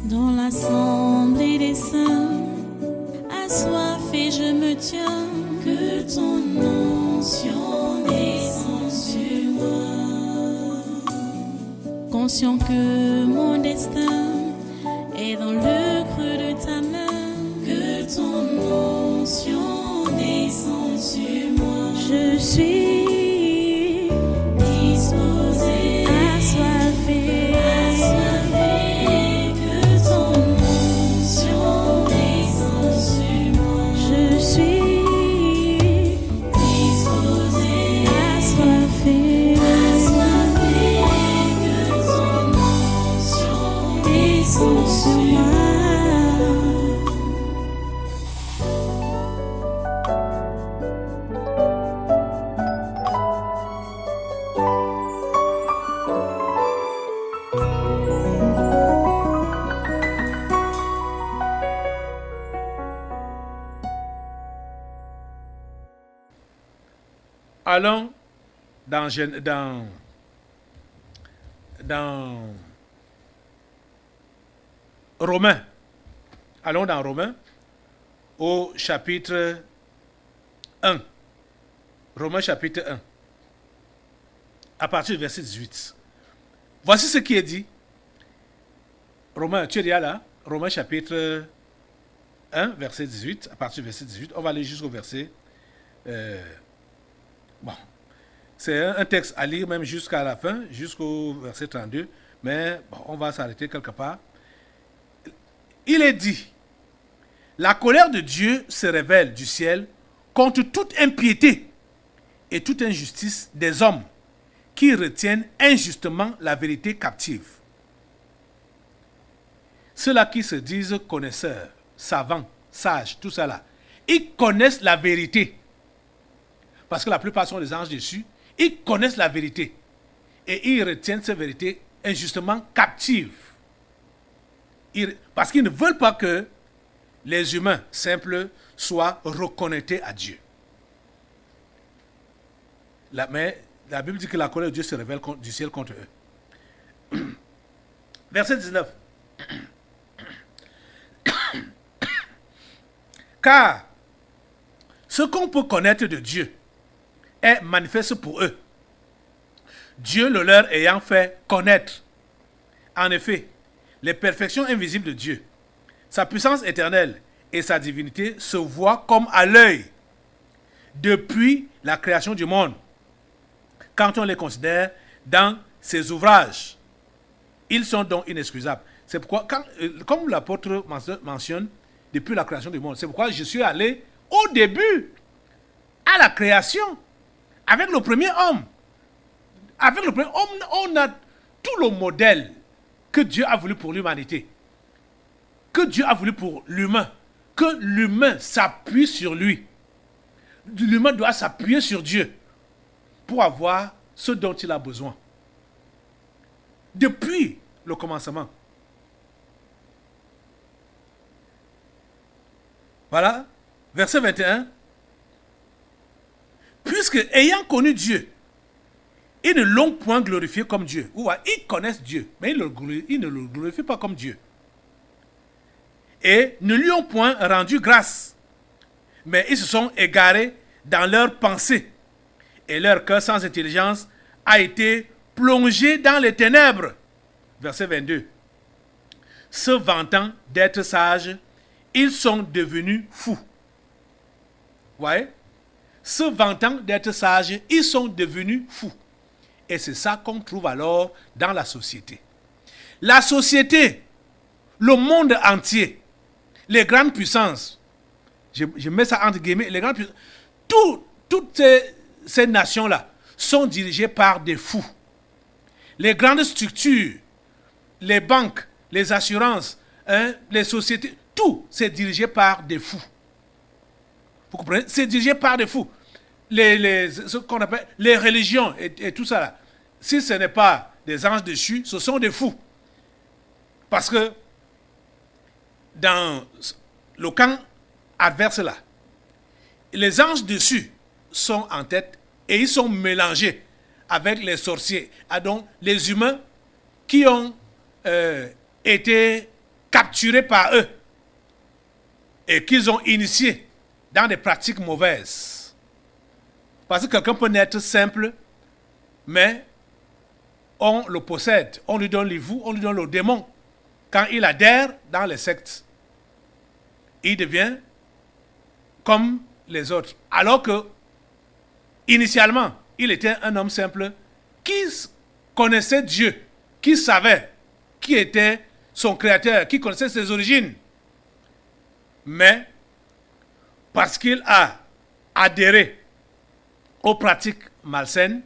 Dans l'assemblée des saints, assoiffé je me tiens, que ton onction descende sur moi. Conscient que mon destin est dans le creux de ta main, que ton onction descende sur moi. Je suis disposé, assoiffé, que ton onction descende sur moi. Je suis disposé, assoiffé, que ton onction descende sur moi. Allons dans Romains. Allons dans Romains au chapitre 1. Romains chapitre 1. À partir du verset 18. Voici ce qui est dit. Romains, tu es déjà là? Romains chapitre 1, verset 18. À partir du verset 18. On va aller jusqu'au verset... Bon, c'est un texte à lire même jusqu'à la fin, jusqu'au verset 32, mais bon, on va s'arrêter quelque part. Il est dit, la colère de Dieu se révèle du ciel contre toute impiété et toute injustice des hommes qui retiennent injustement la vérité captive. Ceux-là qui se disent connaisseurs, savants, sages, tout ça là, ils connaissent la vérité. Parce que la plupart sont des anges déçus, ils connaissent la vérité. Et ils retiennent cette vérité injustement captive. Parce qu'ils ne veulent pas que les humains simples soient reconnectés à Dieu. Mais la Bible dit que la colère de Dieu se révèle du ciel contre eux. Verset 19. Car ce qu'on peut connaître de Dieu est manifeste pour eux, Dieu le leur ayant fait connaître. En effet, les perfections invisibles de Dieu, sa puissance éternelle et sa divinité se voient comme à l'œil depuis la création du monde, quand on les considère dans ses ouvrages. Ils sont donc inexcusables. C'est pourquoi, comme l'apôtre mentionne, depuis la création du monde, c'est pourquoi je suis allé au début, à la création, avec le premier homme. Avec le premier homme, on a tout le modèle que Dieu a voulu pour l'humanité. Que Dieu a voulu pour l'humain. Que l'humain s'appuie sur lui. L'humain doit s'appuyer sur Dieu pour avoir ce dont il a besoin. Depuis le commencement. Voilà, verset 21. Puisque, ayant connu Dieu, ils ne l'ont point glorifié comme Dieu. Ils connaissent Dieu, mais ils ne le glorifient pas comme Dieu. Et ne lui ont point rendu grâce, mais ils se sont égarés dans leurs pensées. Et leur cœur sans intelligence a été plongé dans les ténèbres. Verset 22. Se vantant d'être sages, ils sont devenus fous. Voyez? Se vantant d'être sages, ils sont devenus fous. Et c'est ça qu'on trouve alors dans la société. La société, le monde entier, les grandes puissances, je mets ça entre guillemets, les grandes puissances, toutes ces nations-là sont dirigées par des fous. Les grandes structures, les banques, les assurances, les sociétés, tout c'est dirigé par des fous. Vous comprenez? C'est dirigé par des fous. Ce qu'on appelle les religions et tout ça là. Si ce n'est pas des anges déchus, ce sont des fous. Parce que dans le camp adverse là, les anges déchus sont en tête et ils sont mélangés avec les sorciers. Donc les humains qui ont été capturés par eux et qu'ils ont initiés dans des pratiques mauvaises. Parce que quelqu'un peut naître simple, mais on le possède, on lui donne les vous, on lui donne le démon. Quand il adhère dans les sectes, il devient comme les autres. Alors que, initialement, il était un homme simple qui connaissait Dieu, qui savait qui était son créateur, qui connaissait ses origines. Mais, parce qu'il a adhéré aux pratiques malsaines,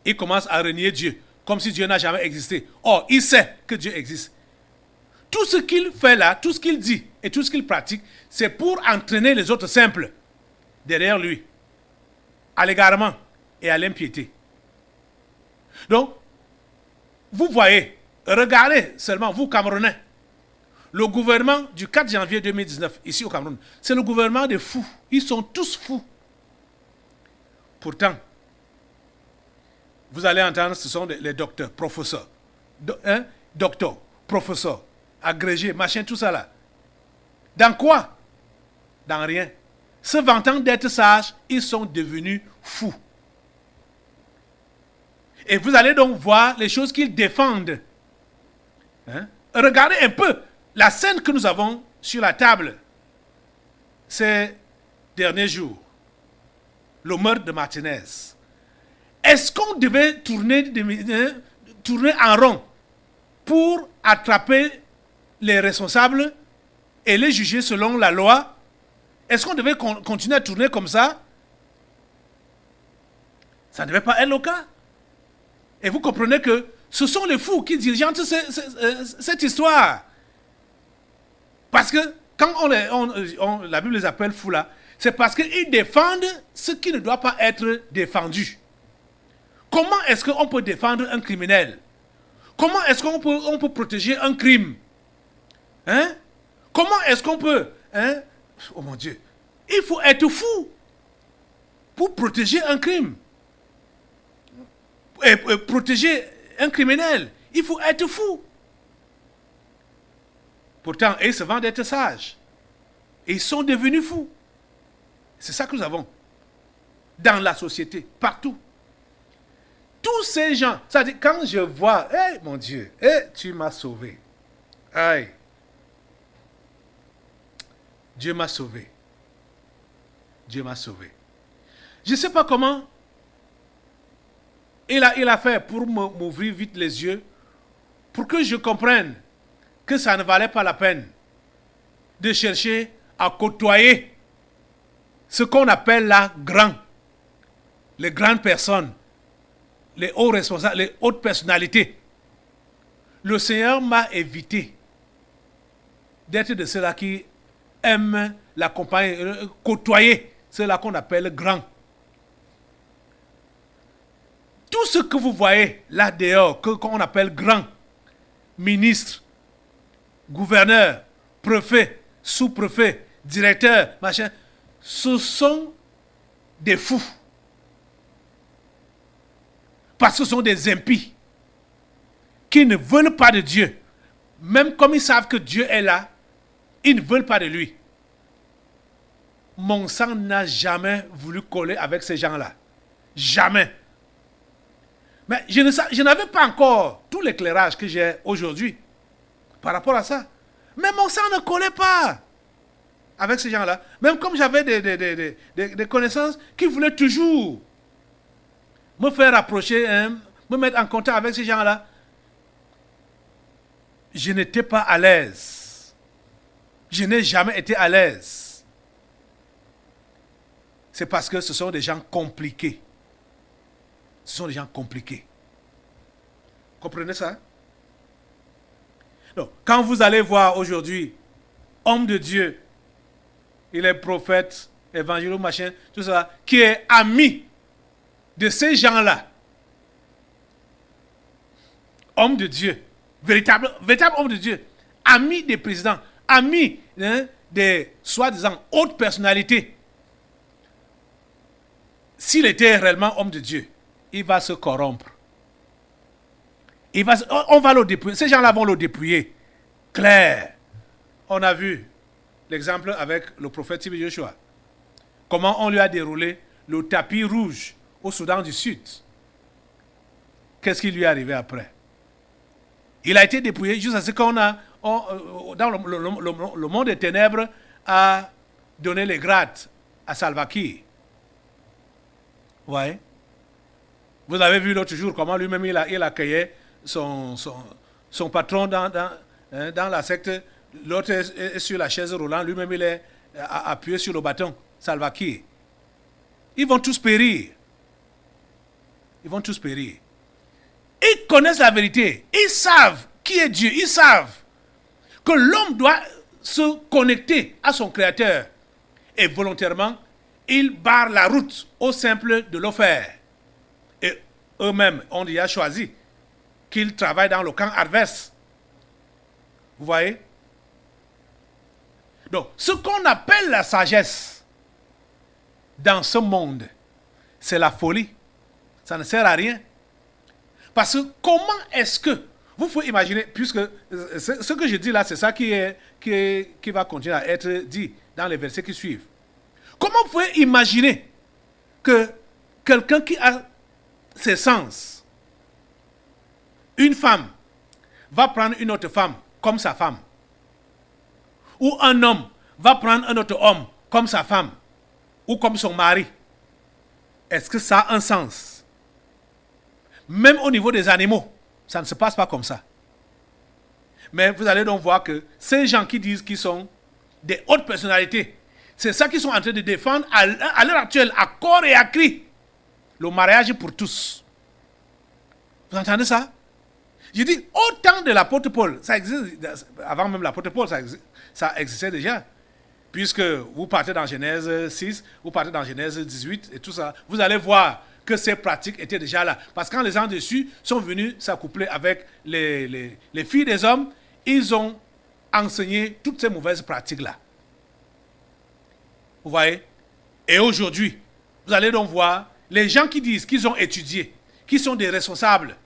il commence à renier Dieu, comme si Dieu n'a jamais existé. Or, il sait que Dieu existe. Tout ce qu'il fait là, tout ce qu'il dit et tout ce qu'il pratique, c'est pour entraîner les autres simples derrière lui, à l'égarement et à l'impiété. Donc, vous voyez, regardez seulement, vous Camerounais, le gouvernement du 4 janvier 2019, ici au Cameroun, c'est le gouvernement des fous. Ils sont tous fous. Pourtant, vous allez entendre, ce sont les docteurs, professeurs. Docteurs, professeurs, agrégés, machin, tout ça là. Dans quoi? Dans rien. Se vantant d'être sages, ils sont devenus fous. Et vous allez donc voir les choses qu'ils défendent. Regardez un peu la scène que nous avons sur la table ces derniers jours. Le meurtre de Martinez. Est-ce qu'on devait tourner en rond pour attraper les responsables et les juger selon la loi? Est-ce qu'on devait continuer à tourner comme ça? Ça ne devait pas être le cas. Et vous comprenez que ce sont les fous qui dirigeantent cette histoire. Parce que quand la Bible les appelle fous là, c'est parce qu'ils défendent ce qui ne doit pas être défendu. Comment est-ce qu'on peut défendre un criminel? Comment est-ce qu'on peut protéger un crime? Comment est-ce qu'on peut... Oh mon Dieu. Il faut être fou pour protéger un crime. Et protéger un criminel. Il faut être fou. Pourtant, ils se vendent d'être sages. Et ils sont devenus fous. C'est ça que nous avons dans la société, partout. Tous ces gens, ça dit, quand je vois, mon Dieu, tu m'as sauvé. Aïe. Dieu m'a sauvé. Dieu m'a sauvé. Je ne sais pas comment il a fait pour m'ouvrir vite les yeux, pour que je comprenne que ça ne valait pas la peine de chercher à côtoyer ce qu'on appelle là grand, les grandes personnes, les hauts responsables, les hautes personnalités. Le Seigneur m'a évité d'être de ceux-là qui aiment la compagnie, côtoyer ceux-là qu'on appelle grands. Tout ce que vous voyez là dehors, qu'on appelle grand, ministre, gouverneur, préfet, sous-préfet, directeur, machin, ce sont des fous. Parce que ce sont des impies qui ne veulent pas de Dieu. Même comme ils savent que Dieu est là, ils ne veulent pas de lui. Mon sang n'a jamais voulu coller avec ces gens-là. Jamais. Mais je n'avais pas encore tout l'éclairage que j'ai aujourd'hui par rapport à ça. Mais mon sang ne collait pas avec ces gens-là. Même comme j'avais des connaissances qui voulaient toujours me faire approcher, me mettre en contact avec ces gens-là. Je n'étais pas à l'aise. Je n'ai jamais été à l'aise. C'est parce que ce sont des gens compliqués. Ce sont des gens compliqués. Comprenez ça? Donc, quand vous allez voir aujourd'hui, homme de Dieu, il est prophète, évangile, machin, tout ça, qui est ami de ces gens-là. Homme de Dieu, véritable homme de Dieu, ami des présidents, ami des soi-disant hautes personnalités. S'il était réellement homme de Dieu, il va se corrompre. On va le dépouiller. Ces gens-là vont le dépouiller. Clair. On a vu l'exemple avec le prophète Tibi Joshua. Comment on lui a déroulé le tapis rouge au Soudan du Sud. Qu'est-ce qui lui est arrivé après? Il a été dépouillé jusqu'à ce qu'on a, dans le monde des ténèbres, a donné les grades à Salva Kiir. Ouais. Vous avez vu l'autre jour comment lui-même il accueillait son patron dans la secte. L'autre est sur la chaise roulante, lui-même il est appuyé sur le bâton. Salva Kiir. Ils vont tous périr. Ils vont tous périr. Ils connaissent la vérité. Ils savent qui est Dieu. Ils savent que l'homme doit se connecter à son Créateur. Et volontairement, ils barrent la route au simple de le faire. Et eux-mêmes ont déjà choisi qu'ils travaillent dans le camp adverse. Vous voyez? Donc, ce qu'on appelle la sagesse dans ce monde, c'est la folie. Ça ne sert à rien. Parce que comment est-ce que, vous pouvez imaginer, puisque ce que je dis là, c'est ça qui va continuer à être dit dans les versets qui suivent. Comment vous pouvez imaginer que quelqu'un qui a ses sens, une femme, va prendre une autre femme comme sa femme, ou un homme va prendre un autre homme comme sa femme, ou comme son mari? Est-ce que ça a un sens? Même au niveau des animaux, ça ne se passe pas comme ça. Mais vous allez donc voir que ces gens qui disent qu'ils sont des hautes personnalités, c'est ça qu'ils sont en train de défendre à l'heure actuelle, à corps et à cri. Le mariage pour tous. Vous entendez ça? Je dis, au temps de l'apôtre Paul, ça existe, avant même l'apôtre Paul, ça existait déjà. Puisque vous partez dans Genèse 6, vous partez dans Genèse 18 et tout ça, vous allez voir que ces pratiques étaient déjà là. Parce que quand les gens dessus sont venus s'accoupler avec les filles des hommes, ils ont enseigné toutes ces mauvaises pratiques-là. Vous voyez? Et aujourd'hui, vous allez donc voir les gens qui disent qu'ils ont étudié, qui sont des responsables,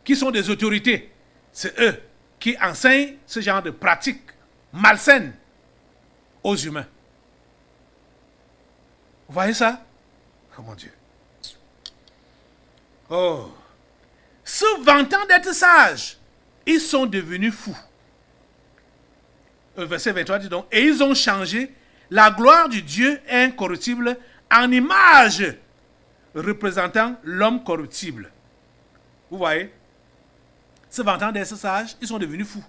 qui sont des autorités, c'est eux qui enseignent ce genre de pratiques malsaines aux humains. Vous voyez ça? Oh mon Dieu. Oh. Se vantant d'être sages, ils sont devenus fous. Verset 23 dit donc, et ils ont changé la gloire du Dieu incorruptible en image représentant l'homme corruptible. Vous voyez? Se vantant d'être sages, ils sont devenus fous.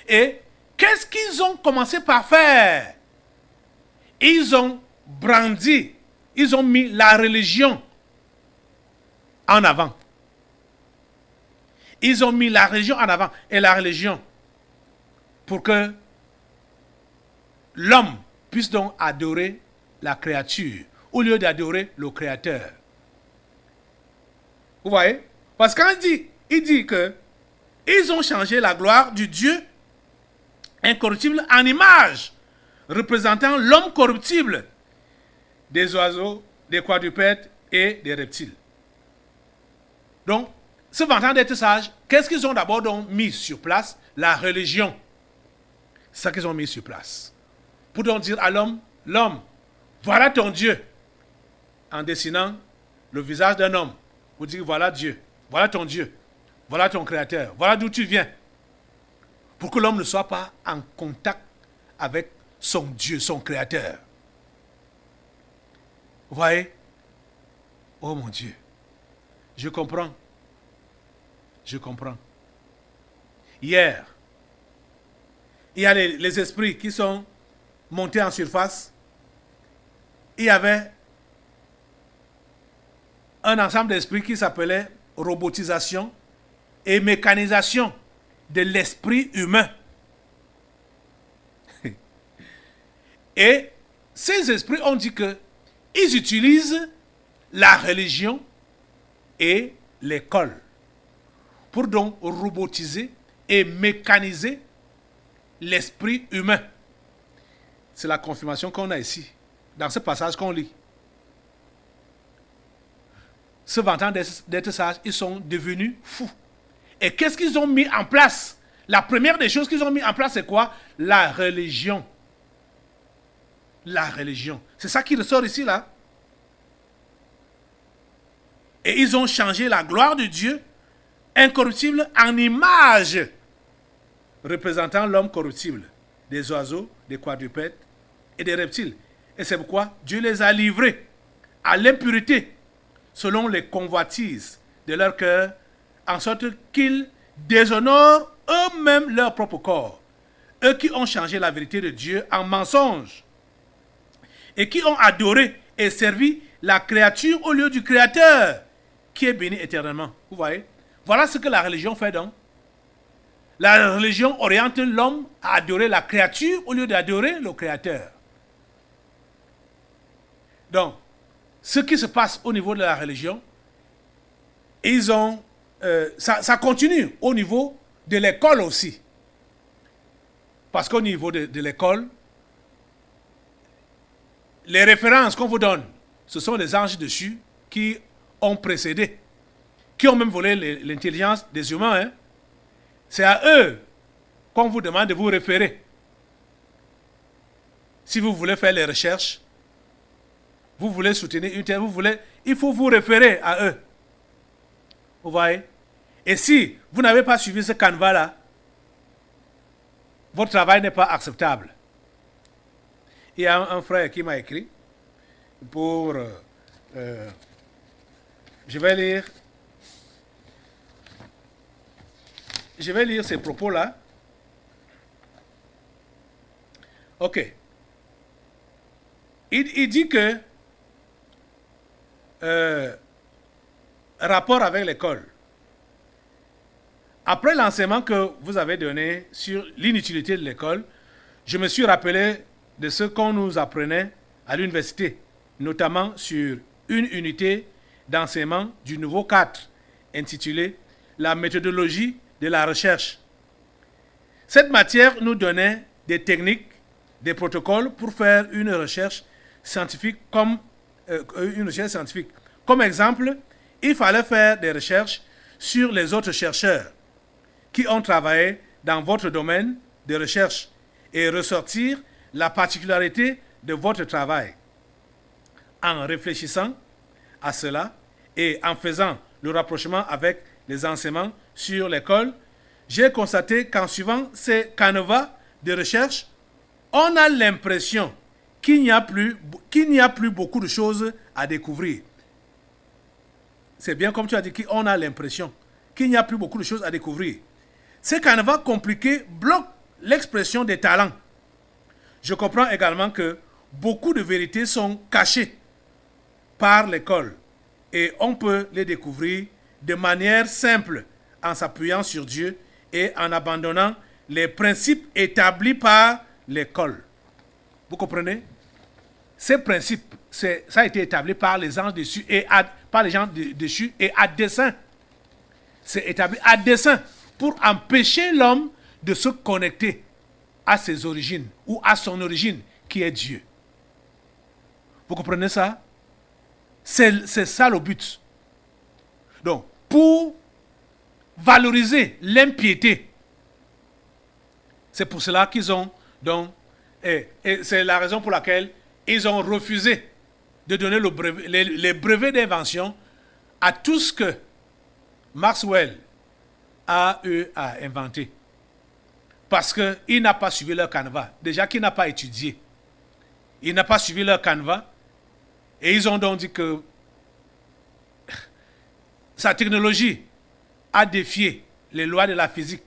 Et qu'est-ce qu'ils ont commencé par faire? Ils ont brandi, ils ont mis la religion en avant. Ils ont mis la religion en avant. Et la religion, pour que l'homme puisse donc adorer la créature, au lieu d'adorer le Créateur. Vous voyez? Parce que quand il dit que ils ont changé la gloire du Dieu incorruptible en image, représentant l'homme corruptible, des oiseaux, des quadrupèdes et des reptiles. Donc, se vantant d'être sages, qu'est-ce qu'ils ont d'abord donc mis sur place? La religion. C'est ça qu'ils ont mis sur place. Pour donc dire à l'homme, voilà ton Dieu. En dessinant le visage d'un homme, vous dites, voilà Dieu, voilà ton Dieu, voilà ton Créateur, voilà d'où tu viens. Pour que l'homme ne soit pas en contact avec son Dieu, son Créateur. Vous voyez? Oh mon Dieu. Je comprends. Je comprends. Hier, il y a les esprits qui sont montés en surface. Il y avait un ensemble d'esprits qui s'appelait robotisation et mécanisation de l'esprit humain. Et ces esprits ont dit que ils utilisent la religion et l'école pour donc robotiser et mécaniser l'esprit humain. C'est la confirmation qu'on a ici, dans ce passage qu'on lit. Se vantant d'être sages, ils sont devenus fous. Et qu'est-ce qu'ils ont mis en place? La première des choses qu'ils ont mis en place, c'est quoi? La religion. La religion. C'est ça qui ressort ici, là. Et ils ont changé la gloire de Dieu, incorruptible, en image représentant l'homme corruptible, des oiseaux, des quadrupèdes et des reptiles. Et c'est pourquoi Dieu les a livrés à l'impureté, selon les convoitises de leur cœur, en sorte qu'ils déshonorent eux-mêmes leur propre corps. Eux qui ont changé la vérité de Dieu en mensonge et qui ont adoré et servi la créature au lieu du Créateur, qui est béni éternellement. Vous voyez? Voilà ce que la religion fait donc. La religion oriente l'homme à adorer la créature au lieu d'adorer le Créateur. Donc, ce qui se passe au niveau de la religion, ils ont, ça continue au niveau de l'école aussi. Parce qu'au niveau de l'école, les références qu'on vous donne, ce sont les anges dessus qui ont précédé, qui ont même volé l'intelligence des humains. Hein. C'est à eux qu'on vous demande de vous référer. Si vous voulez faire les recherches, vous voulez soutenir une thèse, il faut vous référer à eux. Vous voyez? Et si vous n'avez pas suivi ce canevas-là, votre travail n'est pas acceptable. Il y a un frère qui m'a écrit pour... je vais lire ces propos-là. Ok. Il dit que rapport avec l'école. Après l'enseignement que vous avez donné sur l'inutilité de l'école, je me suis rappelé de ce qu'on nous apprenait à l'université, notamment sur une unité d'enseignement du nouveau 4, intitulée « La méthodologie de la recherche ». Cette matière nous donnait des techniques, des protocoles pour faire une recherche scientifique comme Comme exemple, il fallait faire des recherches sur les autres chercheurs qui ont travaillé dans votre domaine de recherche et ressortir la particularité de votre travail. En réfléchissant à cela et en faisant le rapprochement avec les enseignements sur l'école, j'ai constaté qu'en suivant ces canevas de recherche, on a l'impression qu'il n'y a plus beaucoup de choses à découvrir. C'est bien comme tu as dit qu'on a l'impression qu'il n'y a plus beaucoup de choses à découvrir. Ces canevas compliqués bloquent l'expression des talents. Je comprends également que beaucoup de vérités sont cachées par l'école et on peut les découvrir de manière simple en s'appuyant sur Dieu et en abandonnant les principes établis par l'école. Vous comprenez? Ces principes, ça a été établi par les gens dessus et par les gens dessus et à dessein. C'est établi à dessein pour empêcher l'homme de se connecter à ses origines ou à son origine qui est Dieu. Vous comprenez ça? C'est ça le but. Donc, pour valoriser l'impiété, c'est pour cela qu'ils ont donc, et c'est la raison pour laquelle ils ont refusé de donner les brevets d'invention à tout ce que Maxwell a eu à inventer. Parce qu'il n'a pas suivi leur canevas. Déjà qu'il n'a pas étudié. Il n'a pas suivi leur canevas. Et ils ont donc dit que sa technologie a défié les lois de la physique.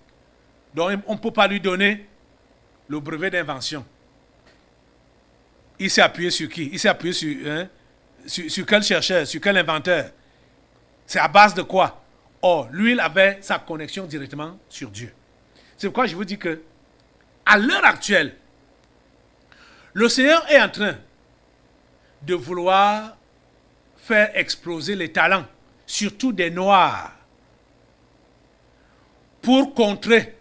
Donc on ne peut pas lui donner le brevet d'invention. Il s'est appuyé sur qui? Il s'est appuyé sur quel chercheur? Sur quel inventeur? C'est à base de quoi? Or, lui, il avait sa connexion directement sur Dieu. C'est pourquoi je vous dis que, à l'heure actuelle, le Seigneur est en train de vouloir faire exploser les talents, surtout des Noirs, pour contrer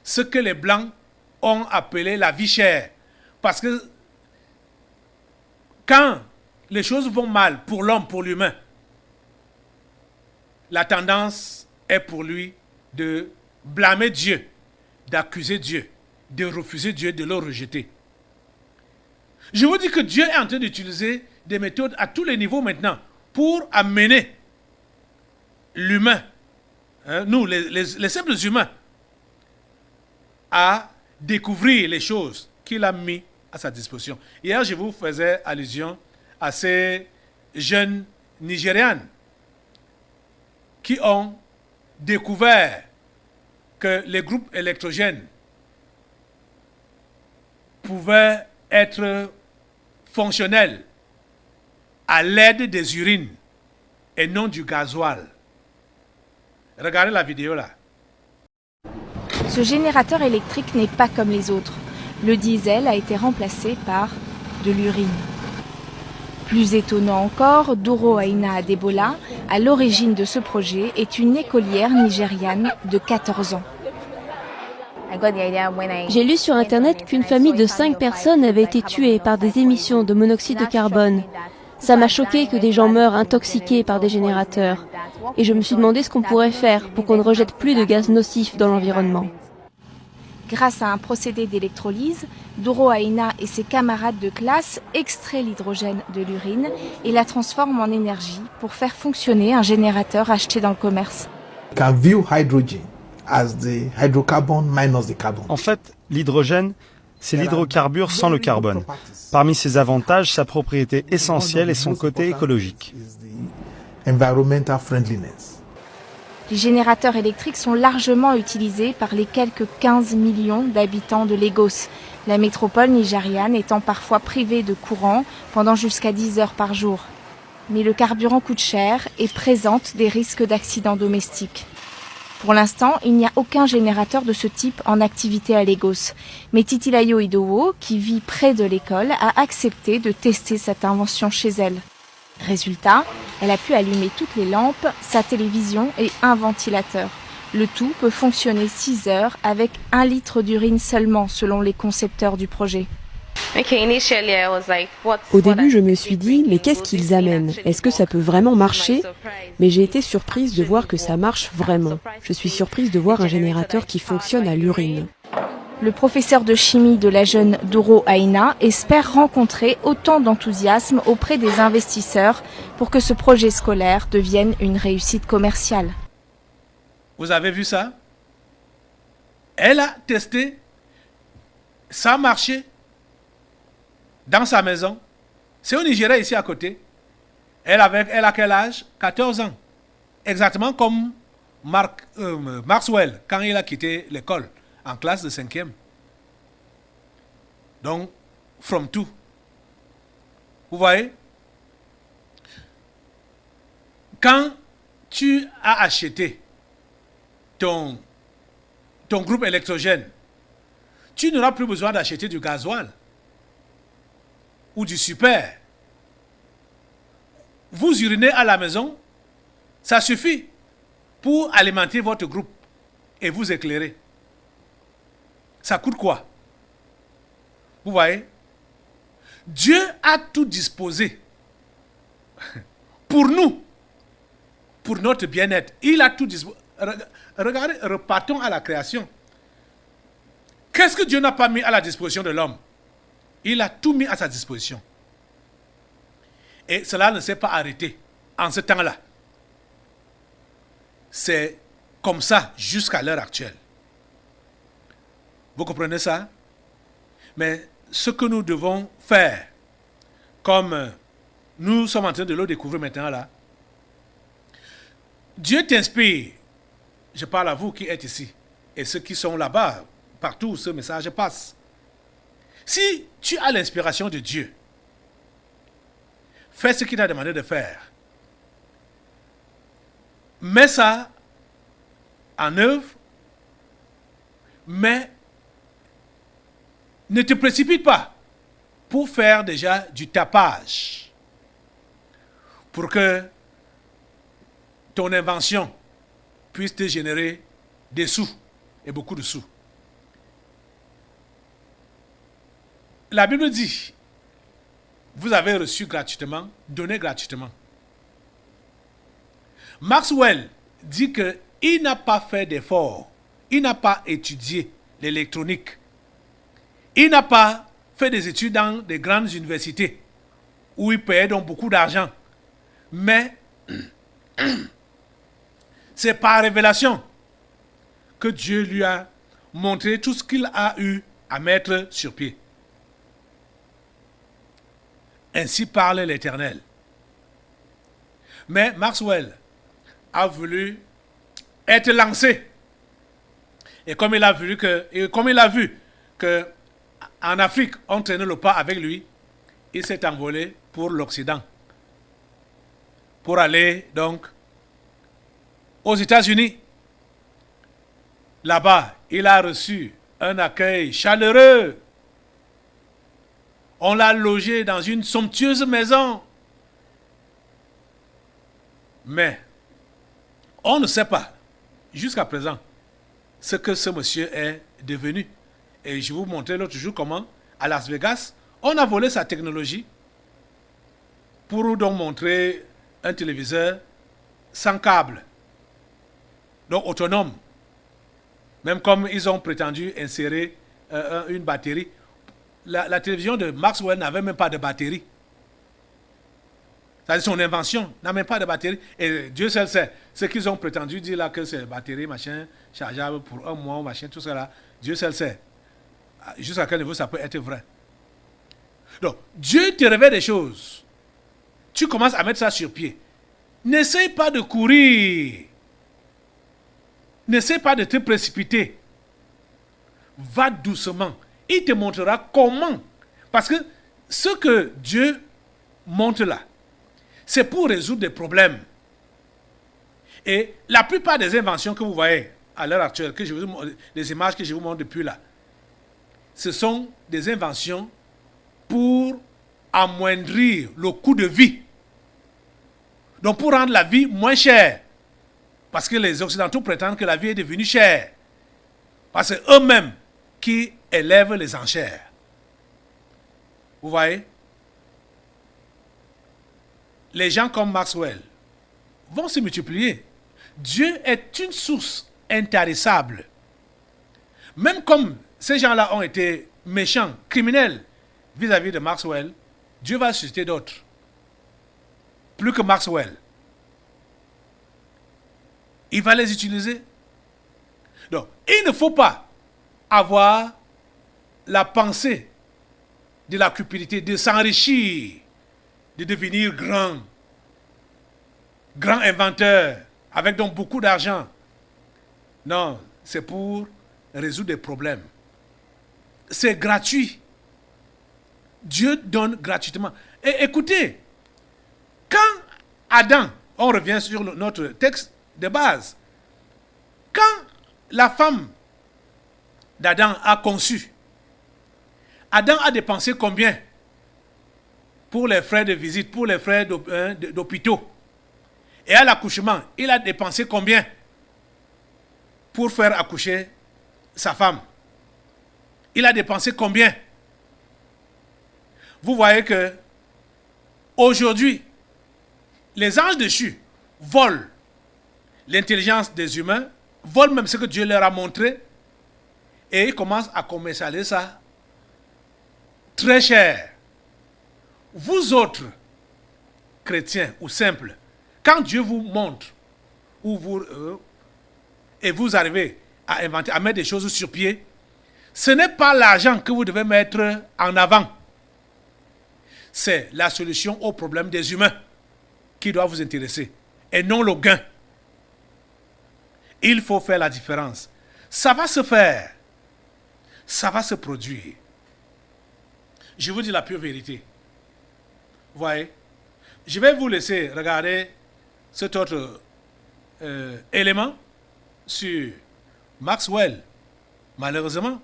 ce que les Blancs ont appelé la vie chère. Parce que quand les choses vont mal pour l'homme, pour l'humain, la tendance est pour lui de blâmer Dieu, d'accuser Dieu, de refuser Dieu, de le rejeter. Je vous dis que Dieu est en train d'utiliser des méthodes à tous les niveaux maintenant pour amener l'humain, nous les simples humains, à découvrir les choses qu'il a mis à sa disposition. Hier, je vous faisais allusion à ces jeunes Nigérianes qui ont découvert que les groupes électrogènes pouvaient être fonctionnels à l'aide des urines et non du gasoil. Regardez la vidéo là. Ce générateur électrique n'est pas comme les autres. Le diesel a été remplacé par de l'urine. Plus étonnant encore, Doro Aina Adebola, à l'origine de ce projet, est une écolière nigériane de 14 ans. J'ai lu sur Internet qu'une famille de 5 personnes avait été tuée par des émissions de monoxyde de carbone. Ça m'a choqué que des gens meurent intoxiqués par des générateurs. Et je me suis demandé ce qu'on pourrait faire pour qu'on ne rejette plus de gaz nocifs dans l'environnement. Grâce à un procédé d'électrolyse, Doro Aina et ses camarades de classe extraient l'hydrogène de l'urine et la transforment en énergie pour faire fonctionner un générateur acheté dans le commerce. Can view hydrogen as the hydrocarbon minus the carbon. En fait, l'hydrogène, c'est l'hydrocarbure sans le carbone. Parmi ses avantages, sa propriété essentielle est son côté écologique. Environmental friendliness. Les générateurs électriques sont largement utilisés par les quelques 15 millions d'habitants de Lagos, la métropole nigériane étant parfois privée de courant pendant jusqu'à 10 heures par jour. Mais le carburant coûte cher et présente des risques d'accidents domestiques. Pour l'instant, il n'y a aucun générateur de ce type en activité à Lagos. Mais Titilayo Idowu, qui vit près de l'école, a accepté de tester cette invention chez elle. Résultat, elle a pu allumer toutes les lampes, sa télévision et un ventilateur. Le tout peut fonctionner 6 heures avec 1 litre d'urine seulement, selon les concepteurs du projet. Au début, je me suis dit, mais qu'est-ce qu'ils amènent? Est-ce que ça peut vraiment marcher? Mais j'ai été surprise de voir que ça marche vraiment. Je suis surprise de voir un générateur qui fonctionne à l'urine. Le professeur de chimie de la jeune Doro Aina espère rencontrer autant d'enthousiasme auprès des investisseurs pour que ce projet scolaire devienne une réussite commerciale. Vous avez vu ça? Elle a testé, ça a marché dans sa maison. C'est au Nigeria, ici à côté. Elle a quel âge? 14 ans. Exactement comme Maxwell, quand il a quitté l'école, en classe de 5e. Donc, from two. Vous voyez? Quand tu as acheté ton groupe électrogène, tu n'auras plus besoin d'acheter du gasoil ou du super. Vous urinez à la maison, ça suffit pour alimenter votre groupe et vous éclairer. Ça coûte quoi? Vous voyez? Dieu a tout disposé pour nous, pour notre bien-être. Il a tout disposé. Regardez, repartons à la création. Qu'est-ce que Dieu n'a pas mis à la disposition de l'homme? Il a tout mis à sa disposition. Et cela ne s'est pas arrêté en ce temps-là. C'est comme ça jusqu'à l'heure actuelle. Vous comprenez ça? Mais ce que nous devons faire, comme nous sommes en train de le découvrir maintenant là, Dieu t'inspire. Je parle à vous qui êtes ici et ceux qui sont là-bas, partout où ce message passe. Si tu as l'inspiration de Dieu, fais ce qu'il t'a demandé de faire. Mets ça en œuvre, mais ne te précipite pas pour faire déjà du tapage, pour que ton invention puisse te générer des sous, et beaucoup de sous. La Bible dit, vous avez reçu gratuitement, donnez gratuitement. Maxwell dit qu'il n'a pas fait d'effort il n'a pas étudié l'électronique. Il n'a pas fait des études dans des grandes universités où il payait donc beaucoup d'argent. Mais c'est par révélation que Dieu lui a montré tout ce qu'il a eu à mettre sur pied. Ainsi parle l'Éternel. Mais Maxwell a voulu être lancé. Et comme il a vu que en Afrique, on traînait le pas avec lui, il s'est envolé pour l'Occident. Pour aller donc aux États-Unis. Là-bas, il a reçu un accueil chaleureux. On l'a logé dans une somptueuse maison. Mais on ne sait pas, jusqu'à présent, ce que ce monsieur est devenu. Et je vous montrais l'autre jour comment, à Las Vegas, on a volé sa technologie pour donc montrer un téléviseur sans câble, donc autonome. Même comme ils ont prétendu insérer une batterie. La télévision de Maxwell n'avait même pas de batterie. C'est-à-dire son invention n'a même pas de batterie. Et Dieu seul sait. Ce qu'ils ont prétendu dire là que c'est batterie, machin, chargeable pour un mois, machin, tout ça là. Dieu seul sait. Jusqu'à quel niveau ça peut être vrai. Donc, Dieu te révèle des choses. Tu commences à mettre ça sur pied. N'essaye pas de courir. N'essaie pas de te précipiter. Va doucement. Il te montrera comment. Parce que ce que Dieu montre là, c'est pour résoudre des problèmes. Et la plupart des inventions que vous voyez à l'heure actuelle, les images que je vous montre depuis là, ce sont des inventions pour amoindrir le coût de vie. Donc pour rendre la vie moins chère. Parce que les Occidentaux prétendent que la vie est devenue chère. Parce que c'est eux-mêmes qui élèvent les enchères. Vous voyez? Les gens comme Maxwell vont se multiplier. Dieu est une source intarissable. Même comme ces gens-là ont été méchants, criminels vis-à-vis de Maxwell, Dieu va susciter d'autres. Plus que Maxwell. Il va les utiliser. Donc, il ne faut pas avoir la pensée de la cupidité, de s'enrichir, de devenir grand inventeur, avec donc beaucoup d'argent. Non, c'est pour résoudre des problèmes. C'est gratuit. Dieu donne gratuitement. Et écoutez, quand Adam, on revient sur notre texte de base, quand la femme d'Adam a conçu, Adam a dépensé combien pour les frais de visite, pour les frais d'hôpitaux? Et à l'accouchement, il a dépensé combien pour faire accoucher sa femme? Il a dépensé combien? Vous voyez que aujourd'hui, les anges déchus volent l'intelligence des humains, volent même ce que Dieu leur a montré, et ils commencent à commercialiser ça très cher. Vous autres, chrétiens ou simples, quand Dieu vous montre, et vous arrivez à inventer, à mettre des choses sur pied, ce n'est pas l'argent que vous devez mettre en avant. C'est la solution au problème des humains qui doit vous intéresser, et non le gain. Il faut faire la différence. Ça va se faire. Ça va se produire. Je vous dis la pure vérité. Vous voyez? Je vais vous laisser regarder cet autre élément sur Maxwell. Malheureusement,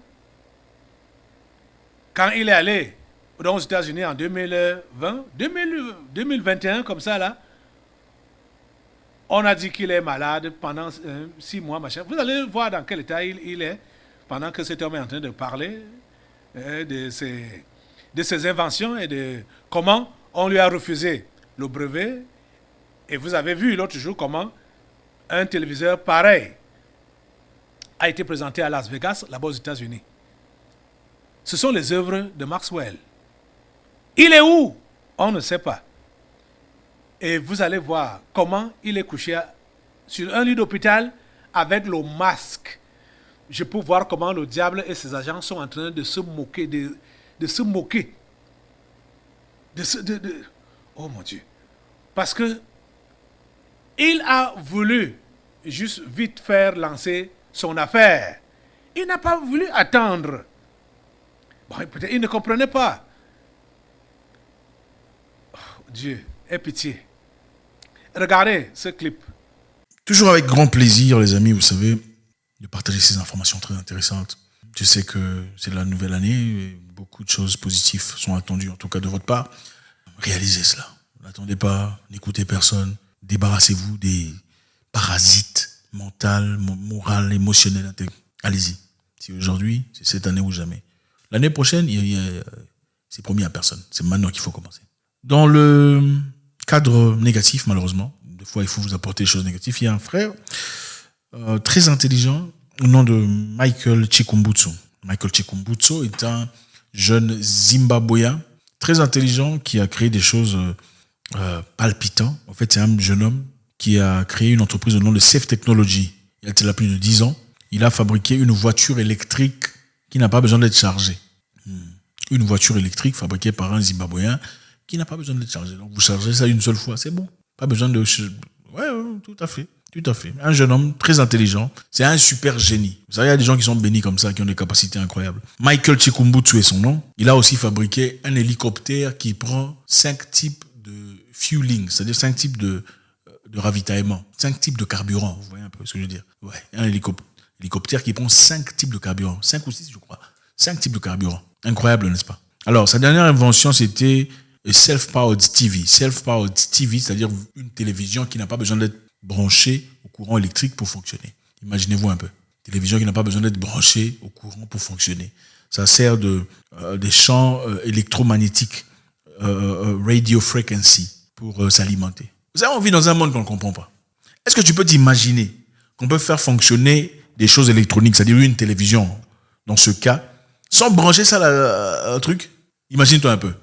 quand il est allé aux États-Unis en 2021, comme ça là, on a dit qu'il est malade pendant 6 mois, machin. Vous allez voir dans quel état il est pendant que cet homme est en train de parler de ses inventions et de comment on lui a refusé le brevet. Et vous avez vu l'autre jour comment un téléviseur pareil a été présenté à Las Vegas, là-bas aux États-Unis. Ce sont les œuvres de Maxwell. Il est où? On ne sait pas. Et vous allez voir comment il est couché sur un lit d'hôpital avec le masque. Je peux voir comment le diable et ses agents sont en train de se moquer, de se moquer. Oh mon Dieu. Parce que il a voulu juste vite faire lancer son affaire. Il n'a pas voulu attendre. Bon, peut-être il ne comprenait pas. Oh, Dieu, aie pitié. Regardez ce clip. Toujours avec grand plaisir, les amis, vous savez, de partager ces informations très intéressantes. Je sais que c'est la nouvelle année et beaucoup de choses positives sont attendues, en tout cas de votre part. Réalisez cela. N'attendez pas, n'écoutez personne. Débarrassez-vous des parasites mentaux, moraux, émotionnels. Allez-y. Si aujourd'hui, c'est cette année ou jamais. L'année prochaine, c'est promis à personne. C'est maintenant qu'il faut commencer. Dans le cadre négatif, malheureusement, des fois il faut vous apporter des choses négatives, il y a un frère très intelligent au nom de Michael Chikumbutsu. Michael Chikumbutsu est un jeune Zimbabwéen très intelligent qui a créé des choses palpitantes. En fait, c'est un jeune homme qui a créé une entreprise au nom de Safe Technology. Il a plus de 10 ans. Il a fabriqué une voiture électrique qui n'a pas besoin d'être chargée. Une voiture électrique fabriquée par un Zimbabwéen qui n'a pas besoin d'être chargée. Donc vous chargez ça une seule fois, c'est bon. Pas besoin de... Ouais, tout à fait. Tout à fait. Un jeune homme très intelligent. C'est un super génie. Vous savez, il y a des gens qui sont bénis comme ça, qui ont des capacités incroyables. Michael Chikumbutsu est son nom. Il a aussi fabriqué un hélicoptère qui prend 5 types de fueling, c'est-à-dire 5 types de ravitaillement, 5 types de carburant. Vous voyez un peu ce que je veux dire? Ouais, un hélicoptère qui prend 5 types de carburant. 5 ou 6, je crois. 5 types de carburant. Incroyable, n'est-ce pas? Alors, sa dernière invention, c'était Self-Powered TV. Self-Powered TV, c'est-à-dire une télévision qui n'a pas besoin d'être branchée au courant électrique pour fonctionner. Imaginez-vous un peu. Télévision qui n'a pas besoin d'être branchée au courant pour fonctionner. Ça sert des champs électromagnétiques, radio frequency, pour s'alimenter. Vous avez envie dans un monde qu'on ne comprend pas. Est-ce que tu peux t'imaginer qu'on peut faire fonctionner des choses électroniques, c'est-à-dire une télévision, dans ce cas, sans brancher ça un truc? Imagine-toi un peu.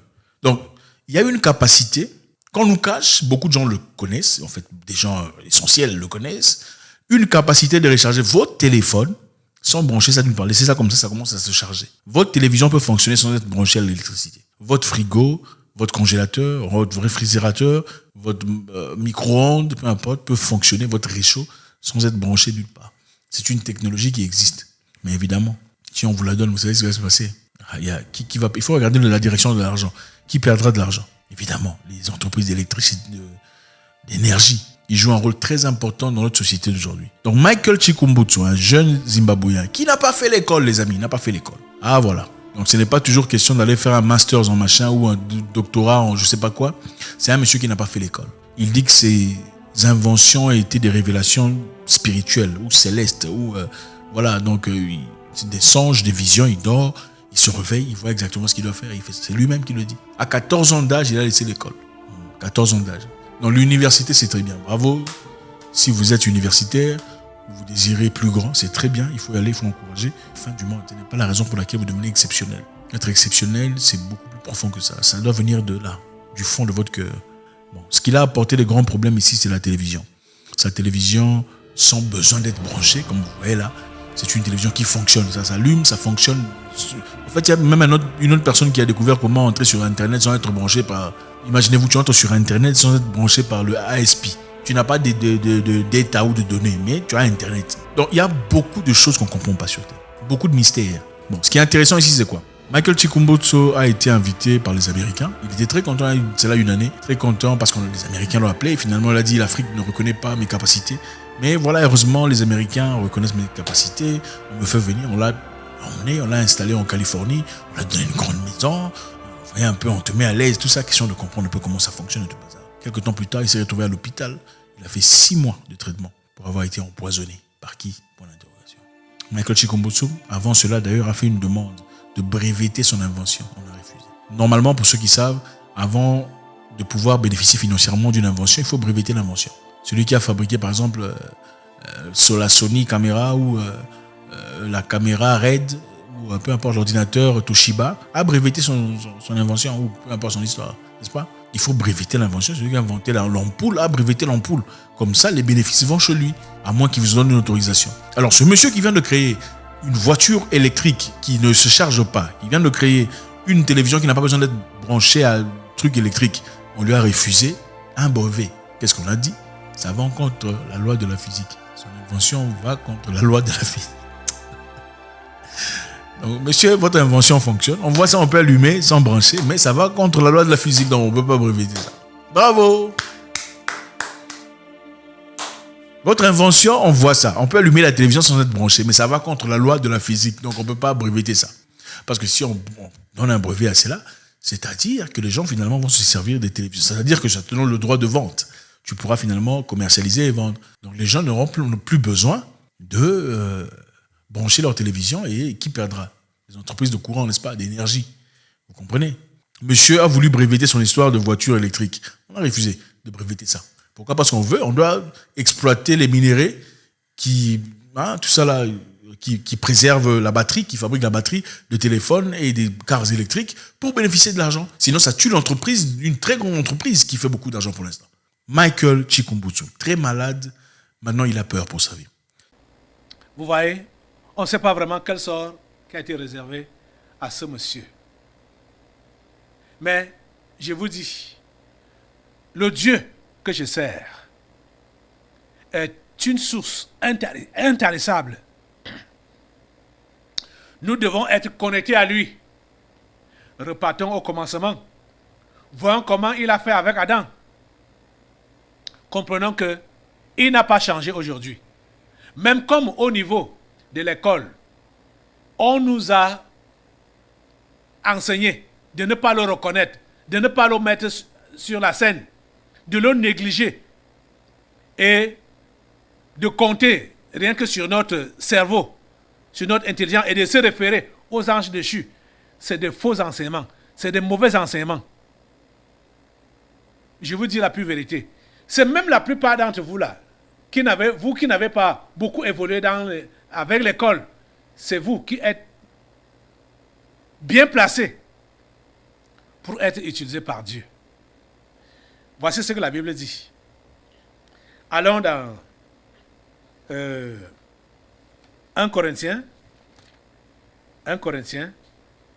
Donc, il y a une capacité qu'on nous cache, beaucoup de gens le connaissent, en fait, des gens essentiels le connaissent, une capacité de recharger votre téléphone sans brancher ça d'une part. Laissez ça comme ça commence à se charger. Votre télévision peut fonctionner sans être branchée à l'électricité. Votre frigo, votre congélateur, votre réfrigérateur, votre micro-ondes, peu importe, peut fonctionner, votre réchaud, sans être branché d'une part. C'est une technologie qui existe. Mais évidemment, si on vous la donne, vous savez ce qui va se passer. Il faut regarder la direction de l'argent. Qui perdra de l'argent? Évidemment, les entreprises d'énergie. Ils jouent un rôle très important dans notre société d'aujourd'hui. Donc Michael Chikumbutsu, un jeune Zimbabwéen, qui n'a pas fait l'école, les amis, n'a pas fait l'école. Ah voilà. Donc ce n'est pas toujours question d'aller faire un master en machin ou un doctorat en je sais pas quoi. C'est un monsieur qui n'a pas fait l'école. Il dit que ses inventions étaient des révélations spirituelles ou célestes. Voilà, donc c'est des songes, des visions, il dort. Il se réveille, il voit exactement ce qu'il doit faire. C'est lui-même qui le dit. À 14 ans d'âge, il a laissé l'école. 14 ans d'âge. Donc l'université, c'est très bien. Bravo. Si vous êtes universitaire, vous désirez plus grand, c'est très bien. Il faut y aller, il faut encourager. Fin du monde, ce n'est pas la raison pour laquelle vous devenez exceptionnel. Être exceptionnel, c'est beaucoup plus profond que ça. Ça doit venir de là, du fond de votre cœur. Bon, ce qui a apporté de grands problèmes ici, c'est la télévision. Sa télévision, sans besoin d'être branchée, comme vous voyez là, c'est une télévision qui fonctionne. Ça s'allume, ça fonctionne. En fait, il y a même une autre personne qui a découvert comment entrer sur Internet sans être branché par... Imaginez-vous, tu entres sur Internet sans être branché par le ASP. Tu n'as pas de data ou de données, mais tu as Internet. Donc, il y a beaucoup de choses qu'on ne comprend pas sur Terre. Beaucoup de mystères. Bon, ce qui est intéressant ici, c'est quoi? Michael Chikumbutsu a été invité par les Américains. Il était très content, c'est là une année, très content parce que les Américains l'ont appelé. Et finalement, il a dit, l'Afrique ne reconnaît pas mes capacités. Mais voilà, heureusement, les Américains reconnaissent mes capacités. On me fait venir, on l'a emmené, on l'a installé en Californie, on l'a donné une grande maison. Vous voyez un peu, on te met à l'aise, tout ça, question de comprendre un peu comment ça fonctionne. Tout ça. Quelques temps plus tard, il s'est retrouvé à l'hôpital. Il a fait 6 mois de traitement pour avoir été empoisonné. Par qui? Pour l'interrogation. Michael Chikumbutsu, avant cela d'ailleurs, a fait une demande de breveter son invention. On a refusé. Normalement, pour ceux qui savent, avant de pouvoir bénéficier financièrement d'une invention, il faut breveter l'invention. Celui qui a fabriqué, par exemple, la Sony caméra ou la caméra RED, ou peu importe l'ordinateur Toshiba, a breveté son invention, ou peu importe son histoire, n'est-ce pas? Il faut breveter l'invention. Celui qui a inventé l'ampoule a breveté l'ampoule. Comme ça, les bénéfices vont chez lui, à moins qu'il vous donne une autorisation. Alors, ce monsieur qui vient de créer une voiture électrique qui ne se charge pas, il vient de créer une télévision qui n'a pas besoin d'être branchée à un truc électrique, on lui a refusé un brevet. Qu'est-ce qu'on a dit? Ça va contre la loi de la physique. Son invention va contre la loi de la physique. Donc, monsieur, votre invention fonctionne. On voit ça, on peut allumer sans brancher, mais ça va contre la loi de la physique, donc on ne peut pas breveter ça. Bravo! Votre invention, on voit ça. On peut allumer la télévision sans être branché, mais ça va contre la loi de la physique, donc on ne peut pas breveter ça. Parce que si on donne un brevet à cela, c'est-à-dire que les gens finalement vont se servir des télévisions. C'est-à-dire que ça te donne le droit de vente. Tu pourras finalement commercialiser et vendre. Donc les gens n'auront plus besoin de brancher leur télévision, et qui perdra? Les entreprises de courant, n'est-ce pas, d'énergie. Vous comprenez? Monsieur a voulu breveter son histoire de voiture électrique. On a refusé de breveter ça. Pourquoi? Parce on doit exploiter les minéraux qui préservent la batterie, qui fabriquent la batterie de téléphone et des cars électriques pour bénéficier de l'argent. Sinon, ça tue l'entreprise, une très grande entreprise qui fait beaucoup d'argent pour l'instant. Michael Chikumbutsu, très malade. Maintenant, il a peur pour sa vie. Vous voyez, on ne sait pas vraiment quel sort qui a été réservé à ce monsieur. Mais, je vous dis, le Dieu que je sers est une source intarissable. Nous devons être connectés à lui. Repartons au commencement. Voyons comment il a fait avec Adam. Comprenons que il n'a pas changé aujourd'hui. Même comme au niveau de l'école, on nous a enseigné de ne pas le reconnaître, de ne pas le mettre sur la scène, de le négliger et de compter rien que sur notre cerveau, sur notre intelligence et de se référer aux anges déchus. C'est des faux enseignements, c'est des mauvais enseignements. Je vous dis la pure vérité. C'est même la plupart d'entre vous là, qui n'avez pas beaucoup évolué avec l'école, c'est vous qui êtes bien placés pour être utilisés par Dieu. Voici ce que la Bible dit. Allons dans 1 Corinthiens,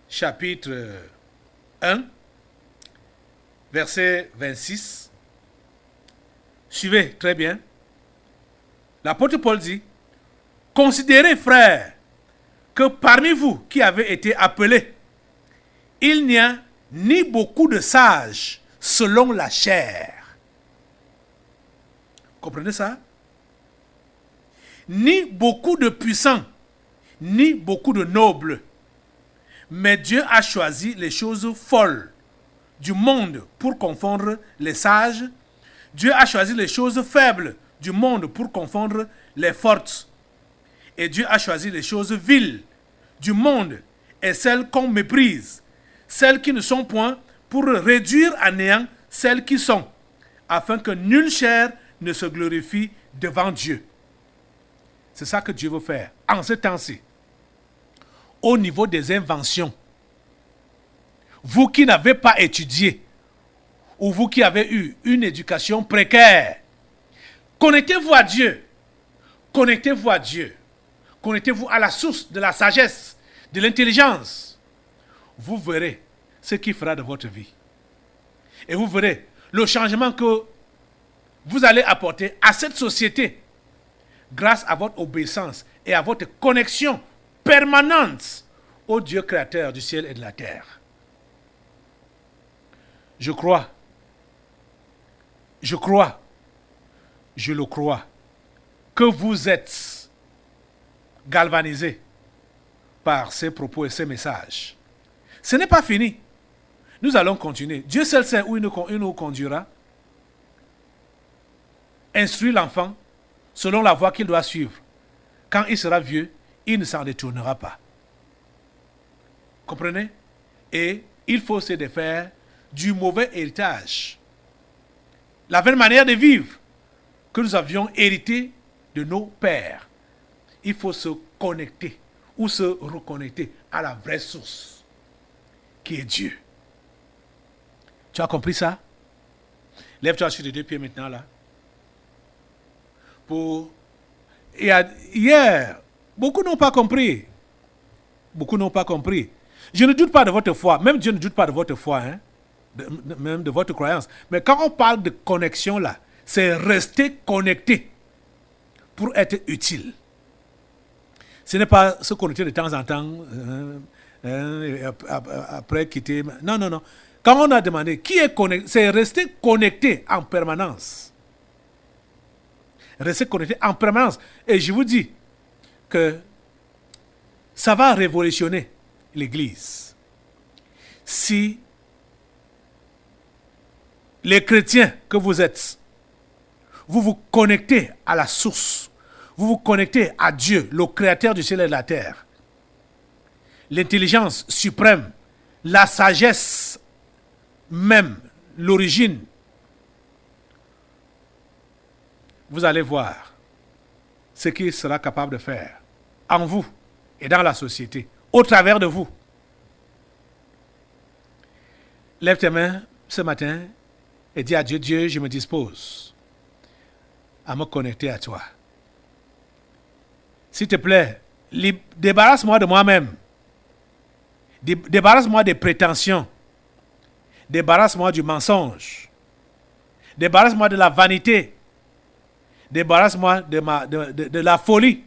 chapitre 1, verset 26. Suivez très bien. L'apôtre Paul dit, « Considérez, frères, que parmi vous qui avez été appelés, il n'y a ni beaucoup de sages selon la chair. » Comprenez ça? Ni beaucoup de puissants, ni beaucoup de nobles. Mais Dieu a choisi les choses folles du monde pour confondre les sages. Dieu a choisi les choses faibles du monde pour confondre les fortes. Et Dieu a choisi les choses viles du monde et celles qu'on méprise, celles qui ne sont point, pour réduire à néant celles qui sont, afin que nulle chair ne se glorifie devant Dieu. C'est ça que Dieu veut faire en ce temps-ci. Au niveau des inventions, vous qui n'avez pas étudié, ou vous qui avez eu une éducation précaire, connectez-vous à Dieu. Connectez-vous à Dieu. Connectez-vous à la source de la sagesse, de l'intelligence. Vous verrez ce qu'il fera de votre vie. Et vous verrez le changement que vous allez apporter à cette société grâce à votre obéissance et à votre connexion permanente au Dieu créateur du ciel et de la terre. Je crois, je le crois, que vous êtes galvanisés par ces propos et ces messages. Ce n'est pas fini. Nous allons continuer. Dieu seul sait où il nous conduira. Instruis l'enfant selon la voie qu'il doit suivre. Quand il sera vieux, il ne s'en détournera pas. Comprenez? Et il faut se défaire du mauvais héritage. La vraie manière de vivre que nous avions hérité de nos pères. Il faut se connecter ou se reconnecter à la vraie source, qui est Dieu. Tu as compris ça? Lève-toi sur les deux pieds maintenant là. Hier, beaucoup n'ont pas compris. Beaucoup n'ont pas compris. Je ne doute pas de votre foi. Même Dieu ne doute pas de votre foi, hein? Même de votre croyance. Mais quand on parle de connexion là, c'est rester connecté pour être utile. Ce n'est pas se connecter de temps en temps, après quitter. Non, non, non. Quand on a demandé qui est connecté, c'est rester connecté en permanence. Rester connecté en permanence. Et je vous dis que ça va révolutionner l'Église. Si les chrétiens que vous êtes, vous vous connectez à la source, vous vous connectez à Dieu, le créateur du ciel et de la terre, l'intelligence suprême, la sagesse même, l'origine, vous allez voir ce qu'il sera capable de faire en vous et dans la société, au travers de vous. Lève tes mains ce matin et dis à Dieu, Dieu, je me dispose à me connecter à toi. S'il te plaît, débarrasse-moi de moi-même. Débarrasse-moi des prétentions. Débarrasse-moi du mensonge. Débarrasse-moi de la vanité. Débarrasse-moi de la folie.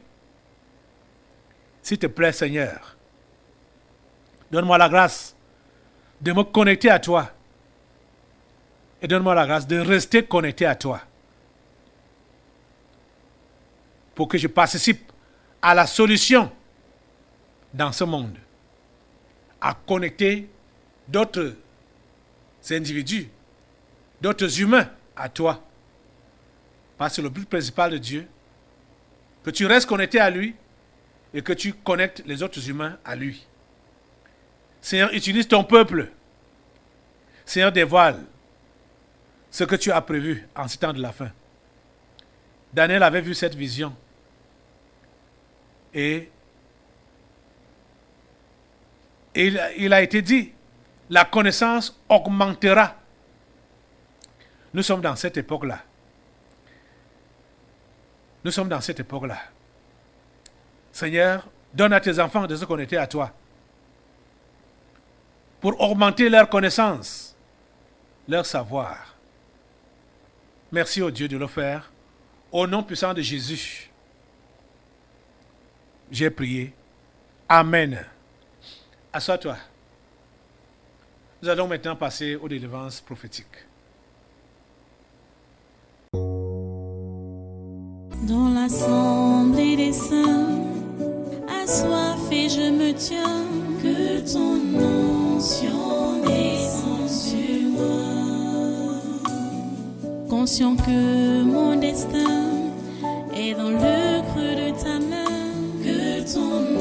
S'il te plaît, Seigneur, donne-moi la grâce de me connecter à toi. Et donne-moi la grâce de rester connecté à toi. Pour que je participe à la solution dans ce monde. À connecter d'autres individus, d'autres humains à toi. Parce que c'est le but principal de Dieu. Que tu restes connecté à lui et que tu connectes les autres humains à lui. Seigneur, utilise ton peuple. Seigneur, dévoile ce que tu as prévu en ce temps de la fin. Daniel avait vu cette vision. Et il a été dit, la connaissance augmentera. Nous sommes dans cette époque-là. Nous sommes dans cette époque-là. Seigneur, donne à tes enfants de se connecter à toi pour augmenter leur connaissance, leur savoir. Merci au Dieu de le faire. Au nom puissant de Jésus, j'ai prié. Amen. Assois-toi. Nous allons maintenant passer aux délivrances prophétiques. Dans l'assemblée des saints, assoiffé je me tiens, que ton onction descende sur moi. Conscient que mon destin est dans le creux de ta main, que ton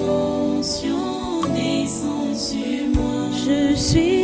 onction descende sur moi. Je suis